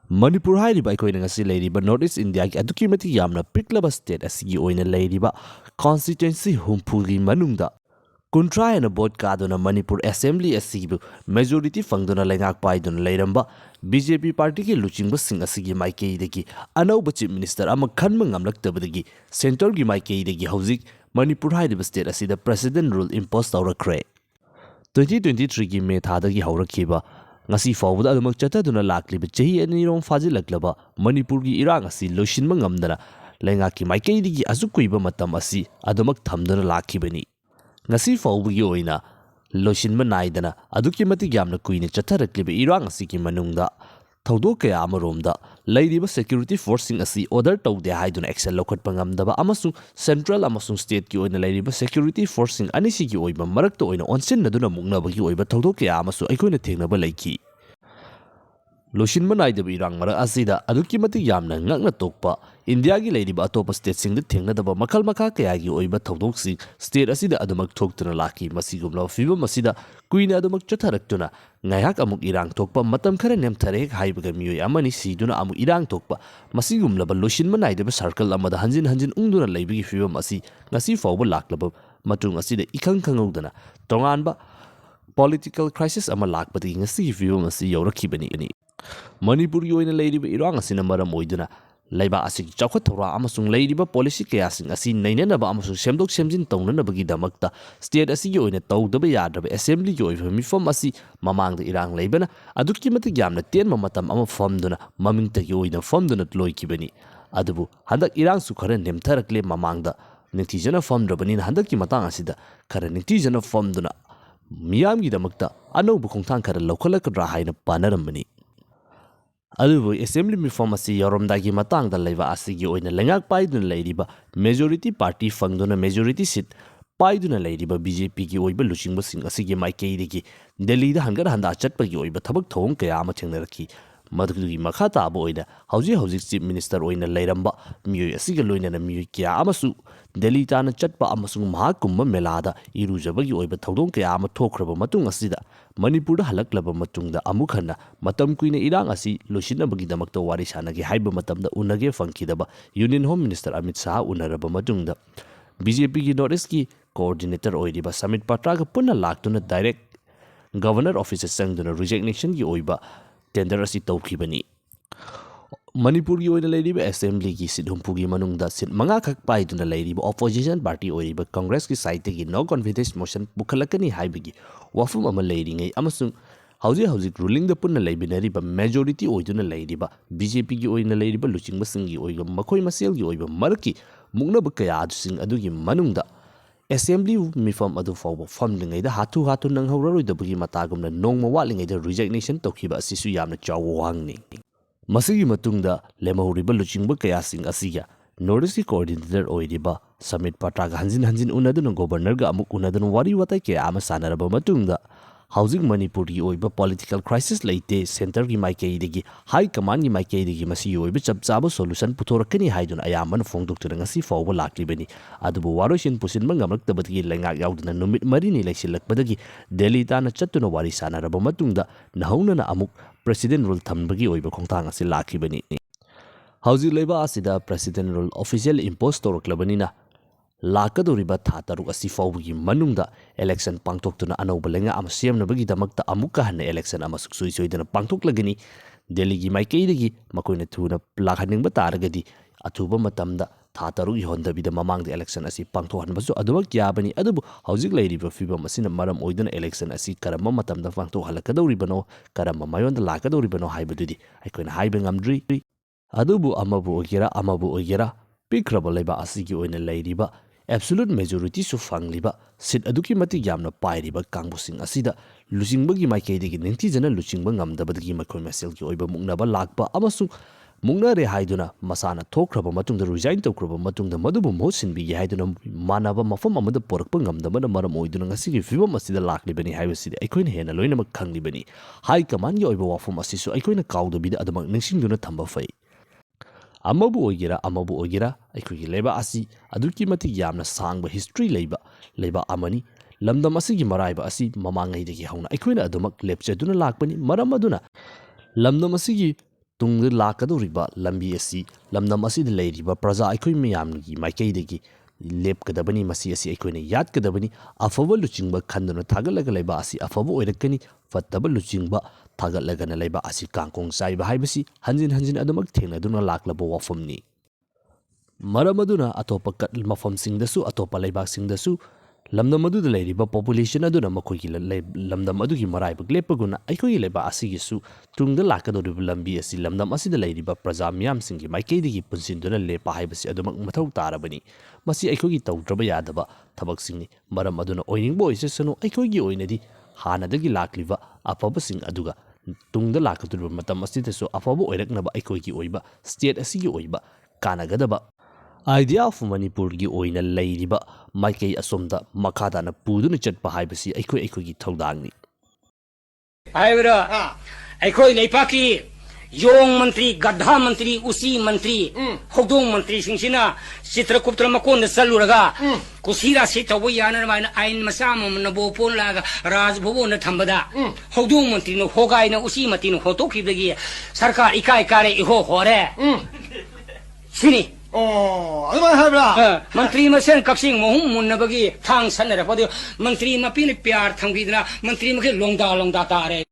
Manipur hairiba aikoina ngasi leiriba North East India ki aduki mati yamna piklaba state asigi oina leiriba constituency humpugi manungda Kuntra and a boat kaduna Manipur Assembly asibu majority fangduna Leingak paiduna leiramba BJP party ki luchingba sing asigi maikei degi anauba chief minister ama khanma ngamlaktabadagi center gi maikei degi hauzik Manipur hairiba state asida president rule impose tawrakre 2023 gi May thadagi haurakhiba ngasi fawbada adumak chataduna lakliba chahi anirom fajilaklaba Manipur gi irang asi loishinma ngamdana Leingak ki maikei degi azukuiba matam asi adumak thamduna lakhibani ngasi fawbagi oina loishinma naidana aduki matik yamna kuina chatharakliba irang asi ki manungda thawdok kaya amaromda leiriba security forcing asi order tawde haiduna action lokhatpa ngamdaba amasung central amasung state ki oina leiriba security forcing anisi ki oiba marakta oina onsinnaduna muknabagi oiba thawdok kaya amasu aikoina thengnaba leiki Lushin Manaidab Irang Mara Asida, Aduki Mati Yamna, Ngakna Tokpa, India gi Lady Batopa State sing the Tingadaba Makal Makakayagi Oiba Taudoksi, State Asida Adumak Toktuna Laki, Masigumla, Fiba Masida, Queen Adumak Chataraktuna, Nayak Amuk Irang Tokpa, Matam Karanem Tarek, Haibagami, Amani Siduna Amu Irang Tokpa, Masigumla, Lushin Manaidab Circle Amada Hanjin Unduna Labi Fiba Masi, Nasi Fawba Laklaba, Matung Asida Ikan Kangodana, Tonganba, political crisis ama lakpati ngasi fiba masi Yorakibani. Manipuri oina leiriba irang asina maram oiduna leiba asik chawkhat thora amasung leiriba policy kayasing asi nainanaba amasung semdok semjin taunanabagi damakta state asigi oina tawdaba yadraba assembly gi oiba mifam asi mamangda irang leibana aduki matik yamna tenma matam ama famduna mamingtagi oina famduna loikibani adubu handak irang su khara nemtharakle mamangda nitijana famdrabani handaki matang asida khara nitijana famduna miyamgi damakta anaubu khongthang khara lokhalakadra haina panaramani Adubu assembly mifam asi yoromdagi matangda leiba asigi oina Leingak paiduna leiriba majority party fangduna majority seat paiduna leiriba BJP gi oiba luchingba sing asigi maikei degi Delhi da hangar handa chatpagi oiba thabak thong kaya ama thengnarakhi madhugi makha taba oina hauji chief minister oina leiramba miyoi asiga loinana miyoi kya amasu Delhi tana chatpa amasung mahakumbha melada irujabagi oiba thodong kaya ama thokraba matung asida Manipur halaklaba matungda amukhana matam kuina irang asi losinabagi damakta wari sanagi haiba matamda unage fangkidaba Union Home Minister Amit Shah unaraba matungda BJP gi North ki coordinator oiriba Samit Patra ga punna laktuna direct governor office sangduna resignation gi oiba tender asi tawkhibani Manipur gi oina leiriba assembly gi sit humpugi manungda sit manga khak paiduna leiriba opposition party oiriba congress ki side gi no confidence motion bukhalakani haibagi wafum ama leiringai amasung hauji ruling da punna leibinariba majority oiduna leiriba BJP gi oina leiriba luchingba singi oiga makhoi masel gi oiba marki muknaba kaya adusing adugi manungda assembly mifam adu fawba famlingai da hatu nang hawraroidabagi matagumna nongma watlingai da resignation tawkhiba asisu yamna chawo wangni Masigi matungda lemahuriba luchingba kayasing asiga Nordic coordinator oiriba Samit Patra ga hanjin unaduna governor ga amuk unaduna wari watai ke ama sanaraba matungda housing Manipuri oiba political crisis leite center gi maikei degi high command gi maikei degi masi oiba chapchaba solution putorakani haiduna ayaman fongdoktura ngasi fawba laklibani adubu waroshin pusin mangamraktabadgi Leingak yauduna numit marini laisilakbadagi Delhi tana chattuna wari sanaraba matungda nahaunana amuk President rule thambagi oiba khongthang asi lakhibani Hauji leiba asida President rule official impose toraklabanina lakadoriba thataruk asi fawbagi manungda election pangtoktuna anauba lenga ama semnabagi damakta amuka hanna election ama suksui soidana pangtoklagani Delhi gi maikeidagi makoina thuna lakhaningba taragadi athuba matamda thataruk yondabida mamangda election asi pangtokhanbasu adumak yabani adubu hauji leiriba fibam asina maram oidana election asi karama matamda pangtokhalakadoribano karama mayonda lakadoribano haibadudi aikoina haiba ngamdri adubu amabu ogera pikraba leiba asigi oina leiriba absolute majority su fangliba sit aduki mati yamna pairiba kangbusing asida lusingbagi maikeidagi nintijana luchingba ngamdabadagi makhoi maselgi oiba muknaba lakpa amasu mungnare haiduna masana thokraba matungda resign tawkraba matungda madubu mosinbi haiduna manaba mafam amada porakpa ngamdabana maram oiduna ngasigi fibam asida laklibani haibasidi aikoina hena loinamak khanglibani high command gi oiba wafum asisu aikoina kaudabida adamak ningsingduna thamba fai amabu oigera aikogi leba asi aduki mati yamna sangba history leba amani lamdam asigi maraiba asi mamangai degi hauna aikoina adumak lepchaduna lakpani maram aduna lamdam asigi ꯇꯨꯡꯗ ꯂꯥꯛꯀꯗꯧꯔꯤꯕ ꯂꯝꯕꯤ ꯑꯁꯤ ꯂꯝꯗꯝ ꯑꯁꯤꯗ ꯂꯩꯔꯤꯕ ꯄ꯭ꯔꯖꯥ ꯑꯩꯈꯣꯏ ꯃꯌꯥꯝꯒꯤ ꯃꯥꯏꯀꯩꯗꯒꯤ ꯂꯦꯞꯀꯗꯕꯅꯤ ꯃꯁꯤ ꯑꯁꯤ ꯑꯩꯈꯣꯏꯅ ꯌꯥꯠꯀꯗꯕꯅꯤ ꯑꯐꯕ ꯂꯨꯆꯤꯡꯕ ꯈꯟꯗꯨꯅ ꯊꯥꯒꯠꯂꯒ ꯂꯩꯕ ꯑꯁꯤ ꯑꯐꯕ ꯑꯣꯏꯔꯛꯀꯅꯤ ꯐꯠꯇꯕ ꯂꯨꯆꯤꯡꯕ ꯊꯥꯒꯠꯂꯒꯅ ꯂꯩꯕ ꯑꯁꯤ ꯀꯥꯡꯈꯣꯡ ꯆꯥꯏꯕ ꯍꯥꯏꯕꯁꯤ ꯍꯟꯖꯤꯟ ꯍꯟꯖꯤꯟ ꯑꯗꯨꯃꯛ ꯊꯦꯡꯅꯗꯨꯅ ꯂꯥꯛꯂꯕ ꯋꯥꯐꯝꯅꯤ ꯃꯔꯝ ꯑꯗꯨꯅ ꯑꯇꯣꯞꯄ ꯃꯐꯝꯁꯤꯡꯗꯁꯨ ꯑꯇꯣꯞꯄ ꯂꯩꯕꯥꯛꯁꯤꯡꯗꯁꯨ ꯂꯝꯗꯝ ꯑꯗꯨꯗ ꯂꯩꯔꯤꯕ ꯄꯣꯄꯨꯂꯦꯁꯟ ꯑꯗꯨꯅ ꯃꯈꯣꯏꯒꯤ ꯂꯝꯗꯝ ꯑꯗꯨꯒꯤ ꯃꯔꯥꯏꯕꯛ ꯂꯦꯞꯄꯒꯨꯝꯅ ꯑꯩꯈꯣꯏꯒꯤ ꯂꯩꯕꯥꯛ ꯑꯁꯤꯒꯤꯁꯨ ꯇꯨꯡꯗ ꯂꯥꯛꯀꯗꯧꯔꯤꯕ ꯂꯝꯕꯤ ꯑꯁꯤ ꯂꯝꯗꯝ ꯑꯁꯤꯗ ꯂꯩꯔꯤꯕ ꯄ꯭ꯔꯖꯥ ꯃꯤꯌꯥꯝꯁꯤꯡꯒꯤ ꯃꯥꯏꯀꯩꯗꯒꯤ ꯄꯨꯟꯁꯤꯟꯗꯨꯅ ꯂꯦꯞꯄ ꯍꯥꯏꯕꯁꯤ ꯑꯗꯨꯃꯛ ꯃꯊꯧ ꯇꯥꯔꯕꯅꯤ ꯃꯁꯤ ꯑꯩꯈꯣꯏꯒꯤ ꯇꯧꯗ꯭ꯔꯕ ꯌꯥꯗꯕ ꯊꯕꯛꯁꯤꯡꯅꯤ ꯃꯔꯝ ꯑꯗꯨꯅ ꯑꯣꯏꯅꯤꯡꯕ ꯑꯣꯏꯖꯁꯅꯨ ꯑꯩꯈꯣꯏꯒꯤ ꯑꯣꯏꯅꯗꯤ ꯍꯥꯟꯅꯗꯒꯤ ꯂꯥꯛꯂꯤꯕ ꯑꯐꯕꯁꯤꯡ ꯑꯗꯨꯒ ꯇꯨꯡꯗ ꯂꯥꯛꯀꯗꯧꯔꯤꯕ ꯃꯇꯝ ꯑꯁꯤꯗꯁꯨ ꯑꯐꯕ ꯑꯣꯏꯔꯛꯅꯕ ꯑꯩꯈꯣꯏꯒꯤ ꯑꯣꯏꯕ ꯁ꯭ꯇꯦꯠ ꯑꯁꯤꯒꯤ ꯑꯣꯏꯕ ꯀꯥꯟꯅꯒꯗꯕ ꯑꯥꯏꯗꯤꯌꯥ ꯑꯣꯐ ꯃꯅꯤꯄꯨꯔꯒꯤ ꯑꯣꯏꯅ ꯂꯩꯔꯤꯕ ꯃꯥꯏꯀꯩ ꯑꯁꯣꯝꯗ ꯃꯈꯥ ꯇꯥꯅ ꯄꯨꯗꯨꯅ ꯆꯠꯄ ꯍꯥꯏꯕꯁꯤ ꯑꯩꯈꯣꯏꯒꯤ ꯊꯧꯗꯥꯡꯅꯤ ꯍꯥꯏꯕ꯭ꯔꯥ ꯑꯩꯈꯣꯏ ꯂꯩꯄꯥꯛꯀꯤ ꯌꯣꯡ ꯃꯟꯇ꯭ꯔꯤ ꯒꯙꯥ ꯃꯟꯇ꯭ꯔꯤ ꯎꯆꯤ ꯃꯟꯇ꯭ꯔꯤ ꯍꯧꯗꯣꯡ ꯃꯟꯇ꯭ꯔꯤꯁꯤꯡꯁꯤꯅ ꯆꯤꯇ꯭ꯔꯀꯨꯞꯇ꯭ꯔ ꯃꯀꯣꯟꯗ ꯆꯠꯂꯨꯔꯒ ꯀꯨꯁꯤꯔꯥꯁꯤ ꯇꯧꯕ ꯌꯥꯅꯔꯕ ꯑꯥꯏꯟ ꯃꯆꯥ ꯑꯃꯅ ꯕꯣꯄꯣꯟ ꯂꯥꯛꯑꯒ ꯔꯥꯖ ꯚꯕꯣꯟꯗ ꯊꯝꯕꯗ ꯍꯧꯗꯣꯡ ꯃꯟꯇ꯭ꯔꯤꯅ ꯍꯣꯒꯥꯏꯅ ꯎꯆꯤ ꯃꯟꯇ꯭ꯔꯤꯅ ꯍꯣꯠꯇꯣꯛꯈꯤꯕꯗꯒꯤ ꯁꯔꯀꯥꯔ ꯏꯀꯥꯏ ꯀꯥꯔꯦ ꯏꯍꯣ ꯍꯣꯔꯦ ꯁꯤꯅꯤ ꯑꯗꯨꯃꯥꯏꯅ ꯍꯥꯏꯕ꯭ꯔꯥ ꯃꯟꯇ꯭ꯔꯤ ꯃꯁꯦꯟ ꯀꯛꯆꯤꯡ ꯃꯍꯨꯝ ꯃꯨꯟꯅꯕꯒꯤ ꯊꯥꯡ ꯁꯟꯅꯔꯛꯄꯗꯨ ꯃꯟꯇ꯭ꯔꯤ ꯃꯄꯤꯅ ꯄꯤꯌꯥꯔ ꯊꯝꯈꯤꯗꯅ ꯃꯟꯇ꯭ꯔꯤ ꯃꯈꯩ ꯂꯣꯡꯗꯥ ꯇꯥꯔꯦ